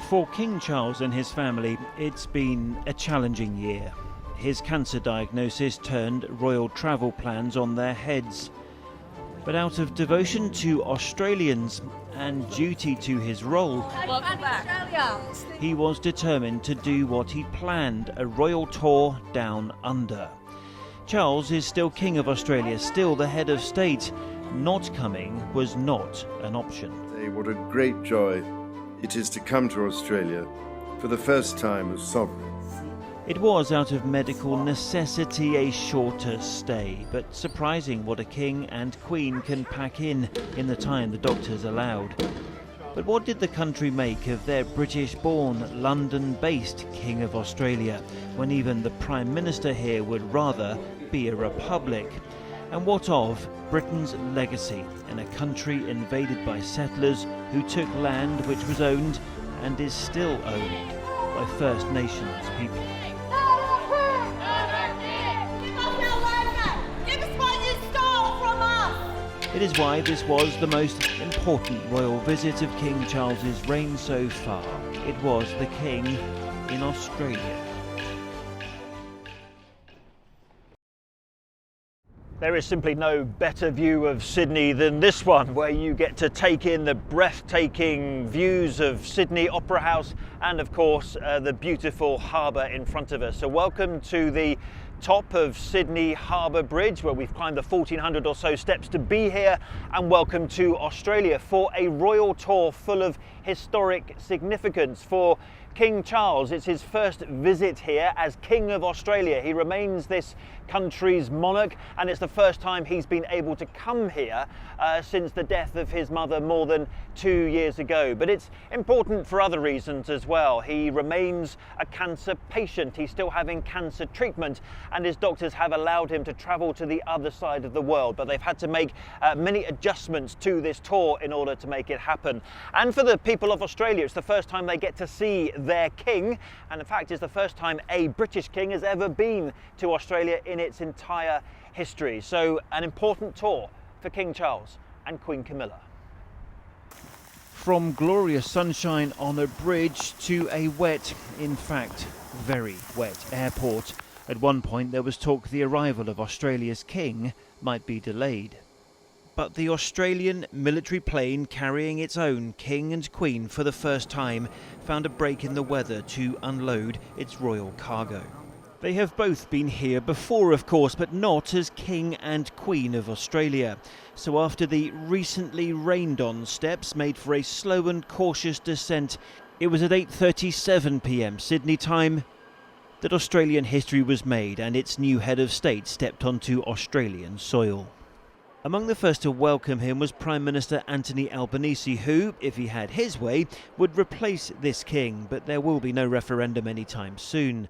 For King Charles and his family, it's been a challenging year. His cancer diagnosis turned royal travel plans on their heads. But out of devotion to Australians and duty to his role, he was determined to do what he planned, a royal tour down under. Charles is still King of Australia, still the head of state. Not coming was not an option. What a great joy it is to come to Australia for the first time as sovereign. It was out of medical necessity a shorter stay, but surprising what a king and queen can pack in the time the doctors allowed. But what did the country make of their British-born, London-based King of Australia, when even the Prime Minister here would rather be a republic? And what of Britain's legacy in a country invaded by settlers who took land which was owned and is still owned by First Nations people? It is why this was the most important royal visit of King Charles's reign so far. It was the King in Australia. There is simply no better view of Sydney than this one, where you get to take in the breathtaking views of Sydney Opera House and of course the beautiful harbour in front of us. So welcome to the top of Sydney Harbour Bridge, where we've climbed the 1400 or so steps to be here, and welcome to Australia for a royal tour full of historic significance. For King Charles, it's his first visit here as King of Australia. He remains this country's monarch, and it's the first time he's been able to come here since the death of his mother more than 2 years ago. But it's important for other reasons as well. He remains a cancer patient. He's still having cancer treatment, and his doctors have allowed him to travel to the other side of the world, but they've had to make many adjustments to this tour in order to make it happen. And for the people of Australia, it's the first time they get to see their king, and in fact it's the first time a British king has ever been to Australia in its entire history. So an important tour for King Charles and Queen Camilla. From glorious sunshine on a bridge to a wet, in fact very wet airport. At one point there was talk the arrival of Australia's king might be delayed. But the Australian military plane carrying its own king and queen for the first time found a break in the weather to unload its royal cargo. They have both been here before, of course, but not as King and Queen of Australia. So after the recently rained-on steps made for a slow and cautious descent, it was at 8:37 p.m. Sydney time that Australian history was made and its new head of state stepped onto Australian soil. Among the first to welcome him was Prime Minister Anthony Albanese, who, if he had his way, would replace this king, but there will be no referendum anytime soon.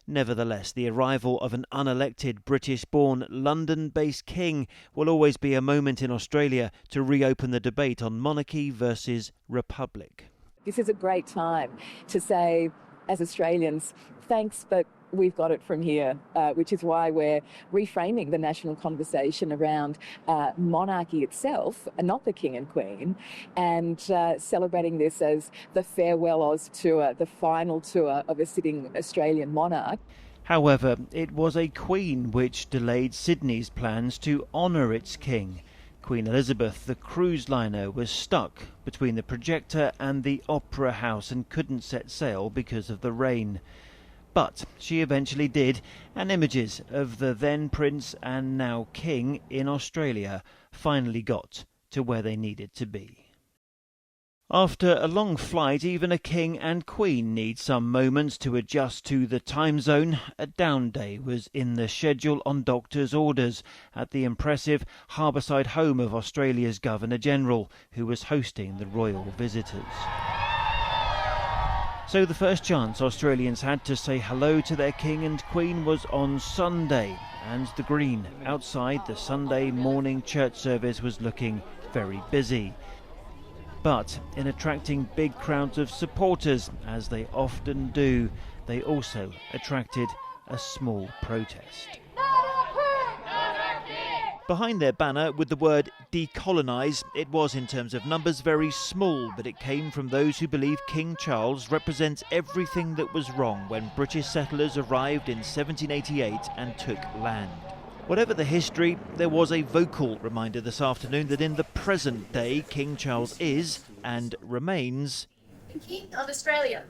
Nevertheless, the arrival of an unelected British-born, London-based king will always be a moment in Australia to reopen the debate on monarchy versus republic. This is a great time to say, as Australians, thanks, but we've got it from here, which is why we're reframing the national conversation around monarchy itself, and not the King and Queen, and celebrating this as the Farewell Oz tour, the final tour of a sitting Australian monarch. However, it was a Queen which delayed Sydney's plans to honour its king. Queen Elizabeth, the cruise liner, was stuck between the projector and the Opera House and couldn't set sail because of the rain. But she eventually did, and images of the then Prince and now King in Australia finally got to where they needed to be. After a long flight, even a king and queen need some moments to adjust to the time zone. A down day was in the schedule on doctors' orders at the impressive harbourside home of Australia's Governor-General, who was hosting the royal visitors. So the first chance Australians had to say hello to their king and queen was on Sunday, and the green outside the Sunday morning church service was looking very busy. But in attracting big crowds of supporters, as they often do, they also attracted a small protest. Behind their banner with the word decolonise, it was in terms of numbers very small, but it came from those who believe King Charles represents everything that was wrong when British settlers arrived in 1788 and took land. Whatever the history, there was a vocal reminder this afternoon that in the present day, King Charles is, and remains, King of Australia.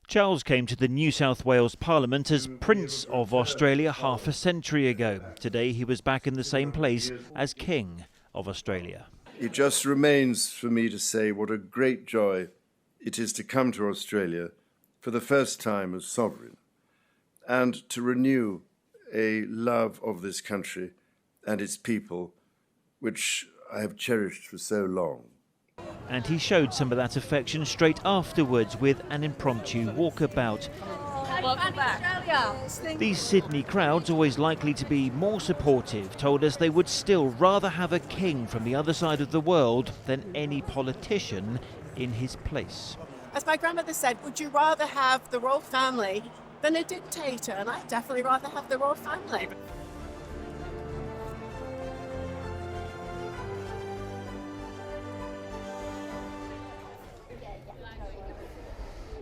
Charles came to the New South Wales Parliament as Prince of Australia half a century ago. Today he was back in the same place as King of Australia. It just remains for me to say what a great joy it is to come to Australia for the first time as sovereign and to renew a love of this country and its people, which I have cherished for so long. And he showed some of that affection straight afterwards with an impromptu walkabout. Welcome back. These Sydney crowds, always likely to be more supportive, told us they would still rather have a king from the other side of the world than any politician in his place. As my grandmother said, would you rather have the royal family than a dictator? And I'd definitely rather have the royal family.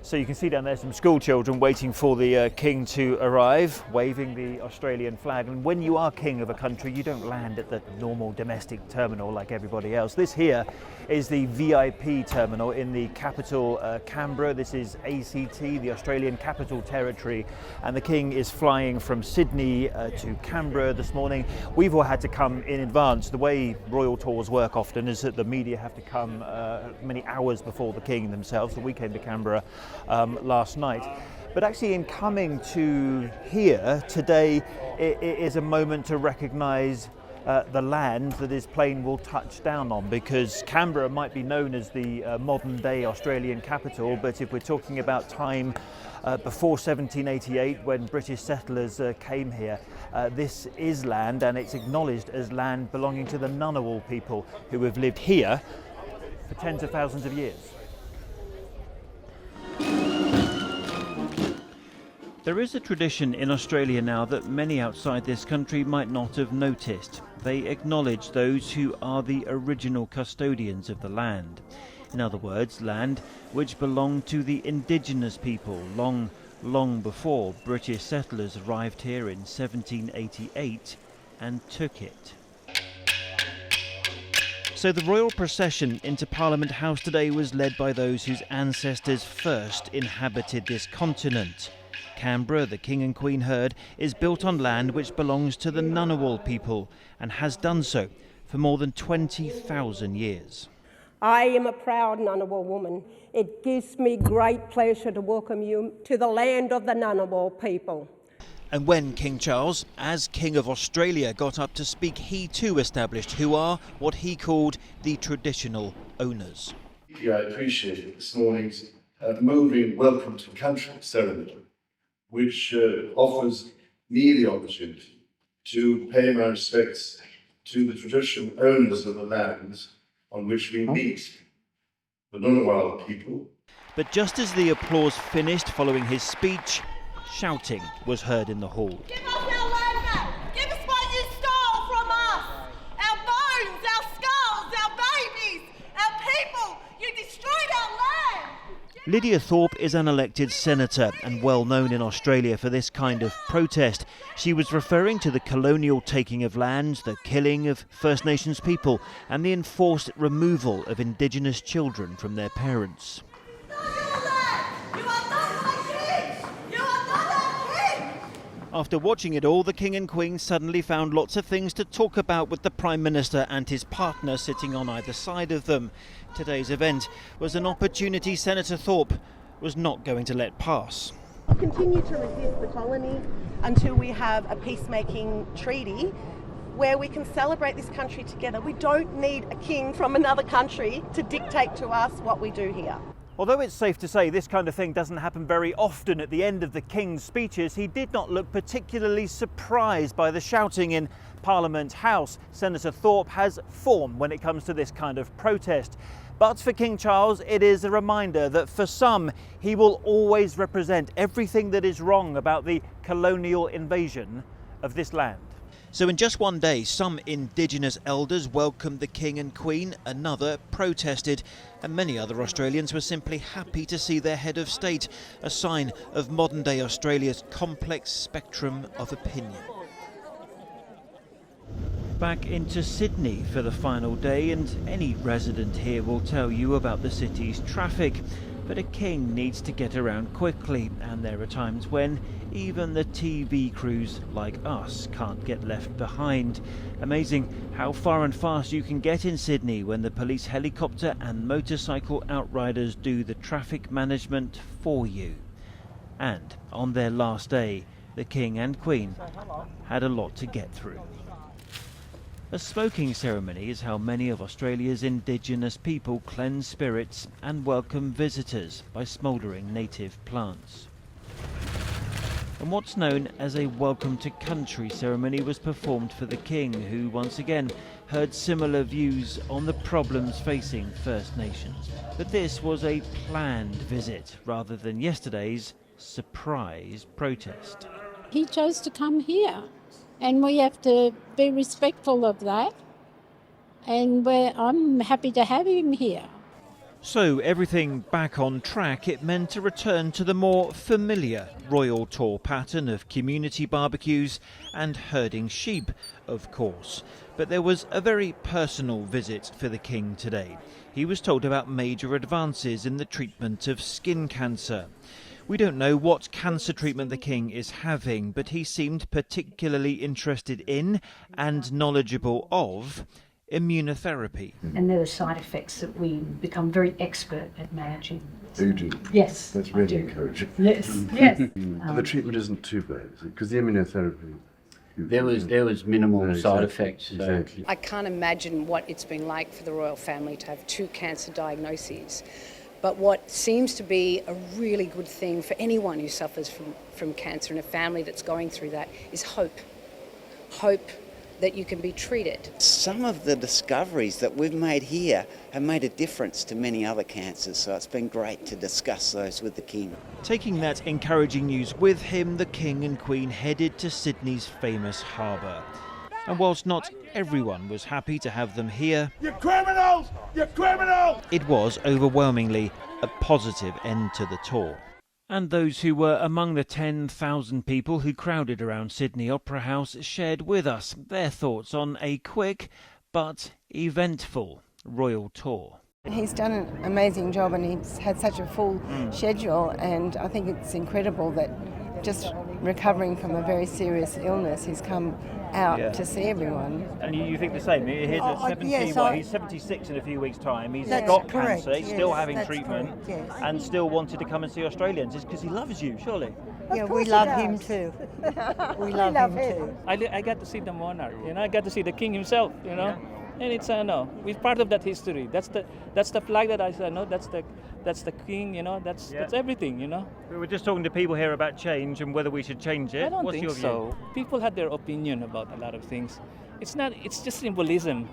So you can see down there some school children waiting for the king to arrive, waving the Australian flag. And when you are king of a country, you don't land at the normal domestic terminal like everybody else. This here is the VIP terminal in the capital, Canberra. This is ACT, the Australian Capital Territory, and the king is flying from Sydney to Canberra this morning. We've all had to come in advance. The way royal tours work often is that the media have to come many hours before the king themselves. So we came to Canberra last night. But actually in coming to here today, it is a moment to recognise the land that his plane will touch down on, because Canberra might be known as the modern day Australian capital, but if we're talking about time before 1788 when British settlers came here, this is land, and it's acknowledged as land belonging to the Ngunnawal people who have lived here for tens of thousands of years. There is a tradition in Australia now that many outside this country might not have noticed. They acknowledge those who are the original custodians of the land. In other words, land which belonged to the indigenous people long before British settlers arrived here in 1788 and took it. So the royal procession into Parliament House today was led by those whose ancestors first inhabited this continent. Canberra, the King and Queen herd, is built on land which belongs to the Ngunnawal people and has done so for more than 20,000 years. I am a proud Ngunnawal woman. It gives me great pleasure to welcome you to the land of the Ngunnawal people. And when King Charles, as King of Australia, got up to speak, he too established who are what he called the traditional owners. I appreciate this morning's moving welcome to country ceremony, which offers me the opportunity to pay my respects to the traditional owners of the lands on which we meet, the Ngunnawal people. But just as the applause finished following his speech, shouting was heard in the hall. Give us our land back! Give us what you stole from us! Our bones, our skulls, our babies, our people! You destroyed our land! Lydia Thorpe is an elected senator and well known in Australia for this kind of protest. She was referring to the colonial taking of lands, the killing of First Nations people, and the enforced removal of Indigenous children from their parents. After watching it all, the King and Queen suddenly found lots of things to talk about with the Prime Minister and his partner sitting on either side of them. Today's event was an opportunity Senator Thorpe was not going to let pass. Continue to resist the colony until we have a peacemaking treaty where we can celebrate this country together. We don't need a king from another country to dictate to us what we do here. Although it's safe to say this kind of thing doesn't happen very often at the end of the King's speeches, he did not look particularly surprised by the shouting in Parliament House. Senator Thorpe has form when it comes to this kind of protest. But for King Charles, it is a reminder that for some, he will always represent everything that is wrong about the colonial invasion of this land. So in just one day, some Indigenous elders welcomed the King and Queen, another protested, and many other Australians were simply happy to see their head of state, a sign of modern-day Australia's complex spectrum of opinion. Back into Sydney for the final day, and any resident here will tell you about the city's traffic. But a king needs to get around quickly, and there are times when even the TV crews like us can't get left behind. Amazing how far and fast you can get in Sydney when the police helicopter and motorcycle outriders do the traffic management for you. And on their last day, the King and Queen had a lot to get through. A smoking ceremony is how many of Australia's Indigenous people cleanse spirits and welcome visitors by smouldering native plants. And what's known as a welcome to country ceremony was performed for the King, who once again heard similar views on the problems facing First Nations. But this was a planned visit rather than yesterday's surprise protest. He chose to come here. And we have to be respectful of that. And I'm happy to have him here. So, everything back on track, it meant a return to the more familiar royal tour pattern of community barbecues and herding sheep, of course. But there was a very personal visit for the King today. He was told about major advances in the treatment of skin cancer. We don't know what cancer treatment the King is having, but he seemed particularly interested in and knowledgeable of immunotherapy. And they're the side effects that we become very expert at managing. You do? Yes. That's really encouraging. Yes, yes. The treatment isn't too bad, is it? Because the immunotherapy... There was minimal side effects. Exactly. I can't imagine what it's been like for the royal family to have 2 cancer diagnoses. But what seems to be a really good thing for anyone who suffers from cancer and a family that's going through that is hope. Hope that you can be treated. Some of the discoveries that we've made here have made a difference to many other cancers, so it's been great to discuss those with the King. Taking that encouraging news with him, the King and Queen headed to Sydney's famous harbour. And whilst not everyone was happy to have them here, you criminals! You criminals! It was overwhelmingly a positive end to the tour. And those who were among the 10,000 people who crowded around Sydney Opera House shared with us their thoughts on a quick but eventful royal tour. He's done an amazing job and he's had such a full schedule, and I think it's incredible that just recovering from a very serious illness, he's come out to see everyone. And you think the same? He's at 70, he's 76 in a few weeks' time. He's got cancer, he's still having treatment, and still wanted to come and see Australians. It's because he loves you, surely. Yeah, we love him too. We love him too. I got to see the monarch, I got to see the king himself, and it's we're part of that history. That's the flag that I said, that's the king, that's everything, We were just talking to people here about change and whether we should change it. I don't What's think your view? so. People had their opinion about a lot of things. It's just symbolism.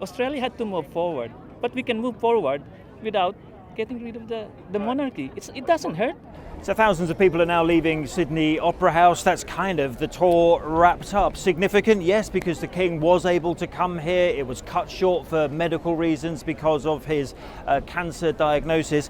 Australia had to move forward, but we can move forward without getting rid of the monarchy. It doesn't hurt. So thousands of people are now leaving Sydney Opera House. That's kind of the tour wrapped up. Significant, yes, because the King was able to come here. It was cut short for medical reasons because of his cancer diagnosis.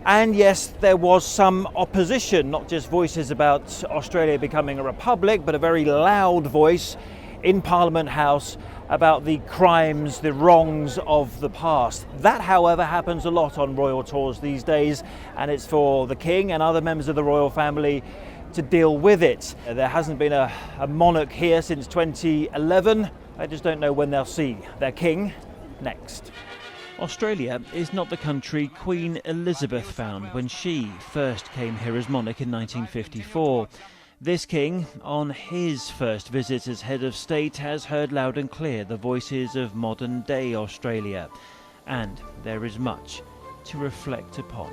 And yes, there was some opposition, not just voices about Australia becoming a republic, but a very loud voice in Parliament House about the crimes, the wrongs of the past. That, however, happens a lot on royal tours these days, and it's for the King and other members of the royal family to deal with it. There hasn't been a monarch here since 2011. I just don't know when they'll see their king next. Australia is not the country Queen Elizabeth found when she first came here as monarch in 1954. This king, on his first visit as head of state, has heard loud and clear the voices of modern-day Australia. And there is much to reflect upon.